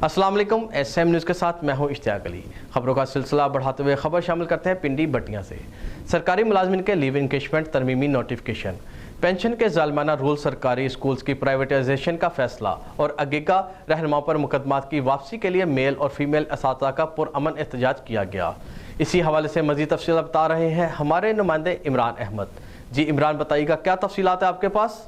अस्सलाम वालेकुम। SM news के साथ मैं हूं इश्तियाक अली। खबरों का सिलसिला बढ़ाते हुए खबर शामिल करते हैं पिंडी भटियां से। सरकारी मुलाजमिन के लीव इंकेशमेंट तरमीमी नोटिफिकेशन, पेंशन के जालिमाना रूल, सरकारी स्कूल्स की प्राइवेटाइजेशन का फैसला और अगेगा रहनुमाओं पर मुकदमात की वापसी के लिए मेल और फीमेल असातिज़ा का पुरअमन एहतजाज किया गया। इसी हवाले से मज़ीद तफसील बता रहे हैं हमारे नुमाइंदे इमरान अहमद। जी इमरान, बताइएगा क्या तफसीलात है आपके पास?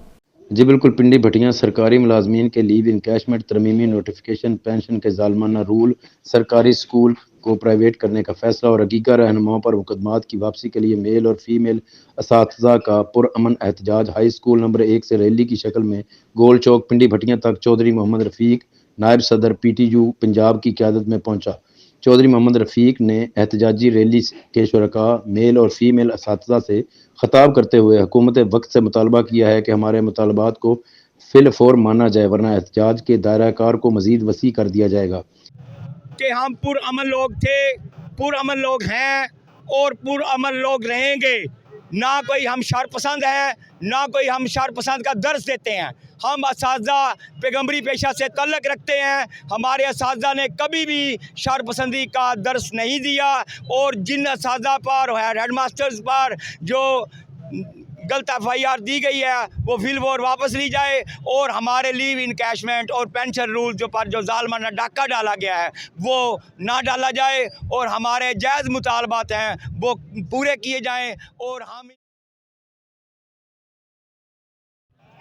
जी बिल्कुल, पिंडी भटियां सरकारी मुलाजमीन के लीव इंकैशमेंट तरमीमी नोटिफिकेशन, पेंशन के जालिमाना रूल, सरकारी स्कूल को प्राइवेट करने का फैसला और हकीका रहनुमाओं पर मुकदमात की वापसी के लिए मेल और फीमेल असातिज़ा का पुरअमन एहतजाज हाई स्कूल नंबर 1 से रैली की शक्ल में गोल चौक पिंडी भटियां तक चौधरी मोहम्मद रफ़ीक, नायब सदर PTU पंजाब की क़यादत में पहुंचा। चौधरी मोहम्मद रफ़ीक ने एहतजाजी रैली के शुरका, मेल और फीमेल असातिज़ा से ख़िताब करते हुए हुकूमत वक्त से मुतालबा किया है कि हमारे मुतालबात को फिलफौर माना जाए, वरना एहतजाज के दायरा कार को मज़ीद वसी कर दिया जाएगा। कि हम पुरअमन लोग थे, पुरअमन लोग हैं और पुरअमन लोग रहेंगे। ना कोई हम शर पसंद है, ना कोई हम शर पसंद का दर्स देते हैं। हम असातिज़ा पैगम्बरी पेशा से तल्लक रखते हैं। हमारे असातिज़ा ने कभी भी शर पसंदी का दर्स नहीं दिया और जिन असातिज़ा पर, हेड मास्टर्स पर जो गलत FIR दी गई है वो फिलवोर वापस ली जाए और हमारे लीव इनकैशमेंट और पेंशन रूल जो पर जो जालमाना डाका डाला गया है वो ना डाला जाए और हमारे जायज़ मुतालबात हैं वो पूरे किए जाएं। और हम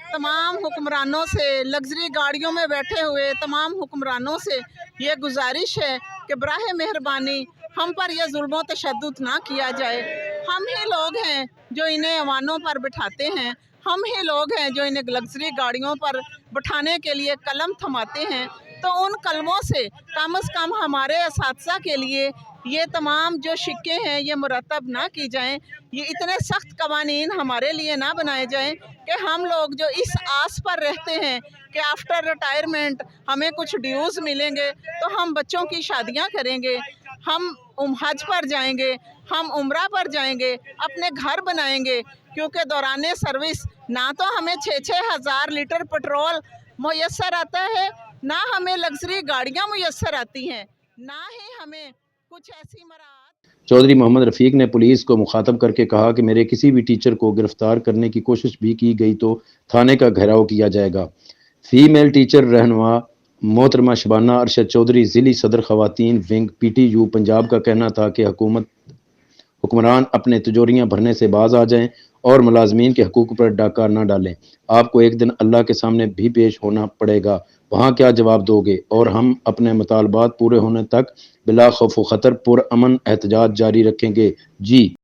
तमाम हुक्मरानों से, लग्जरी गाड़ियों में बैठे हुए तमाम हुक्मरानों से ये गुजारिश है कि बराह मेहरबानी हम पर यह जुल्म व तशद्दुद ना किया जाए। हम ही लोग हैं जो इन्हें अवानों पर बिठाते हैं, हम ही लोग हैं जो इन्हें लग्जरी गाड़ियों पर बिठाने के लिए कलम थमाते हैं। तो उन कलमों से कम हमारे असातिज़ा के लिए ये तमाम जो शिक्के हैं ये मुरतब ना की जाएं। ये इतने सख्त कवानीन हमारे लिए ना बनाए जाएं कि हम लोग जो इस आस पर रहते हैं कि आफ्टर रिटायरमेंट हमें कुछ ड्यूज़ मिलेंगे तो हम बच्चों की शादियां करेंगे, हम हज पर जाएंगे, हम उम्रा पर जाएंगे, अपने घर बनाएंगे, क्योंकि दौरान सर्विस ना तो हमें 6-6 हज़ार लीटर पेट्रोल मुयस्सर आता है, ना हमें लग्जरी गाड़ियाँ मुयस्सर आती हैं, ना ही हमें कुछ ऐसी मराहत। चौधरी मोहम्मद रफ़ीक ने पुलिस को मुखातब करके कहा कि मेरे किसी भी टीचर को गिरफ्तार करने की कोशिश भी की गई तो थाने का घेराव किया जाएगा। फीमेल टीचर रहनुमा मोहतरमा शबाना अरशद चौधरी, ज़िली सदर ख़वातीन विंग PTU पंजाब का कहना था कि हुक्मरान अपने तिजोरियाँ भरने से बाज आ जाएं और मुलाजमीन के हकूक़ पर डाका न डालें। आपको एक दिन अल्लाह के सामने भी पेश होना पड़ेगा, वहाँ क्या जवाब दोगे? और हम अपने मुतालबात पूरे होने तक बिला खौफ व ख़तर पुरअमन एहतजाज जारी रखेंगे। जी।